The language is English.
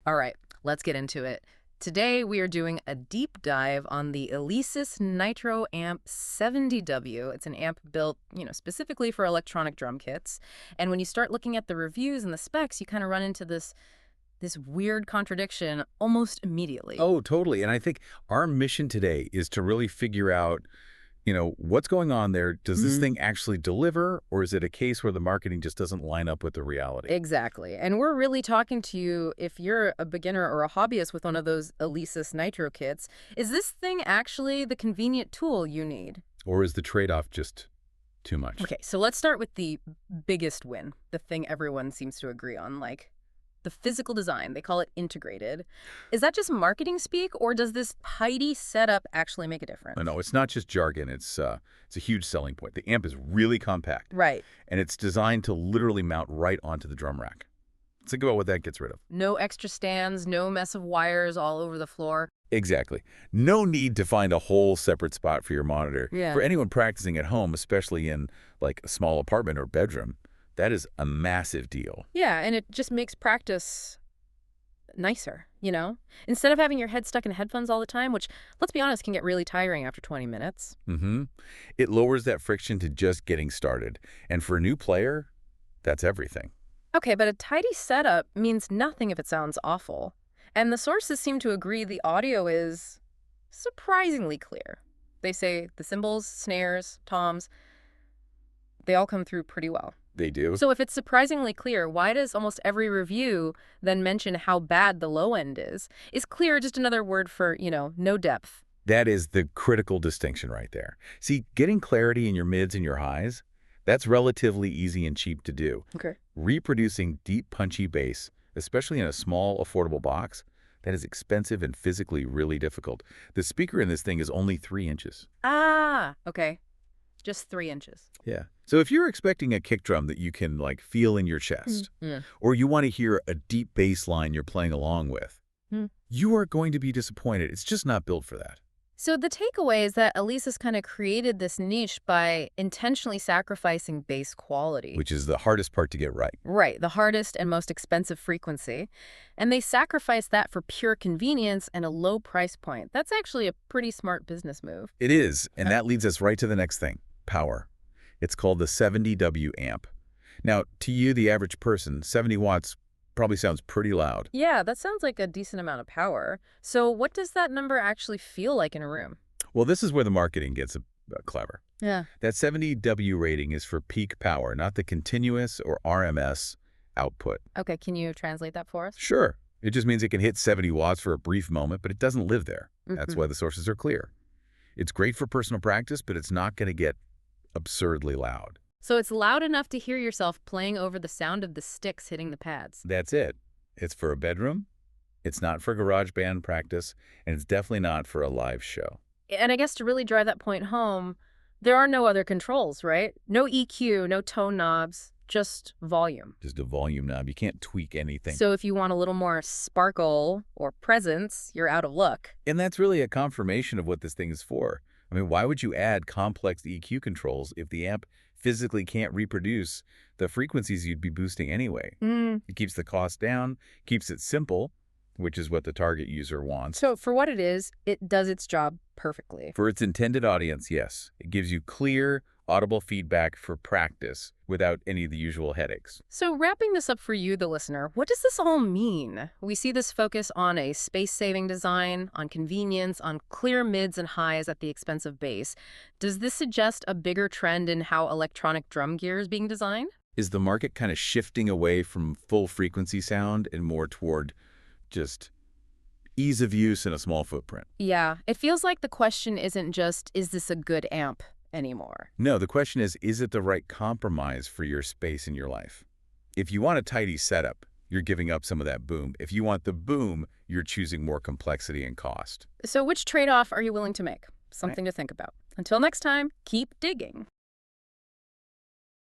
All right, let's get into it. Today we are doing a deep dive on the Alesis Nitro Amp 70W. It's an amp built, specifically for electronic drum kits. And when you start looking at the reviews and the specs, you kind of run into this weird contradiction almost immediately. Oh, totally. And I think our mission today is to really figure out, what's going on there. Does this thing actually deliver, or is it a case where the marketing just doesn't line up with the reality? Exactly. And we're really talking to you if you're a beginner or a hobbyist with one of those Alesis Nitro kits. Is this thing actually the convenient tool you need? Or is the trade-off just too much? Okay, so let's start with the biggest win, the thing everyone seems to agree on, like the physical design. They call it integrated. Is that just marketing speak, or does this tidy setup actually make a difference? No, it's not just jargon. It's a huge selling point. The amp is really compact. Right. And it's designed to literally mount right onto the drum rack. Think about what that gets rid of. No extra stands, no mess of wires all over the floor. Exactly. No need to find a whole separate spot for your monitor. Yeah. For anyone practicing at home, especially in like a small apartment or bedroom, that is a massive deal. Yeah, and it just makes practice nicer, Instead of having your head stuck in headphones all the time, which, let's be honest, can get really tiring after 20 minutes. It lowers that friction to just getting started. And for a new player, that's everything. Okay, but a tidy setup means nothing if it sounds awful. And the sources seem to agree the audio is surprisingly clear. They say the cymbals, snares, toms, they all come through pretty well. They do. So if it's surprisingly clear, why does almost every review then mention how bad the low end is? Is clear just another word for, no depth? That is the critical distinction right there. See, getting clarity in your mids and your highs, that's relatively easy and cheap to do. Okay. Reproducing deep, punchy bass, especially in a small, affordable box, that is expensive and physically really difficult. The speaker in this thing is only 3 inches. Ah, okay. Just 3 inches. Yeah. So if you're expecting a kick drum that you can, feel in your chest, or you want to hear a deep bass line you're playing along with, you are going to be disappointed. It's just not built for that. So the takeaway is that Alesis kind of created this niche by intentionally sacrificing bass quality. Which is the hardest part to get right. Right, the hardest and most expensive frequency. And they sacrificed that for pure convenience and a low price point. That's actually a pretty smart business move. It is, and that leads us right to the next thing, power. It's called the 70W amp. Now, to you, the average person, 70 watts probably sounds pretty loud. Yeah, that sounds like a decent amount of power. So what does that number actually feel like in a room? Well, this is where the marketing gets clever. Yeah. That 70W rating is for peak power, not the continuous or RMS output. Okay, can you translate that for us? Sure. It just means it can hit 70 watts for a brief moment, but it doesn't live there. That's why the sources are clear. It's great for personal practice, but it's not going to get absurdly loud. So it's loud enough to hear yourself playing over the sound of the sticks hitting the pads. That's it. It's for a bedroom. It's not for garage band practice, and it's definitely not for a live show. And I guess to really drive that point home, there are no other controls, right? No EQ, no tone knobs, just volume. Just a volume knob. You can't tweak anything. So if you want a little more sparkle or presence, you're out of luck. And that's really a confirmation of what this thing is for. I mean, why would you add complex EQ controls if the amp physically can't reproduce the frequencies you'd be boosting anyway? It keeps the cost down, keeps it simple, which is what the target user wants. So for what it is, it does its job perfectly. For its intended audience, yes. It gives you clear, audible feedback for practice without any of the usual headaches. So wrapping this up for you, the listener, what does this all mean? We see this focus on a space-saving design, on convenience, on clear mids and highs at the expense of bass. Does this suggest a bigger trend in how electronic drum gear is being designed? Is the market kind of shifting away from full frequency sound and more toward just ease of use and a small footprint? Yeah, it feels like the question isn't just, is this a good amp anymore? No, the question is it the right compromise for your space in your life? If you want a tidy setup, you're giving up some of that boom. If you want the boom, you're choosing more complexity and cost. So which trade-off are you willing to make? Something to think about. Until next time, keep digging.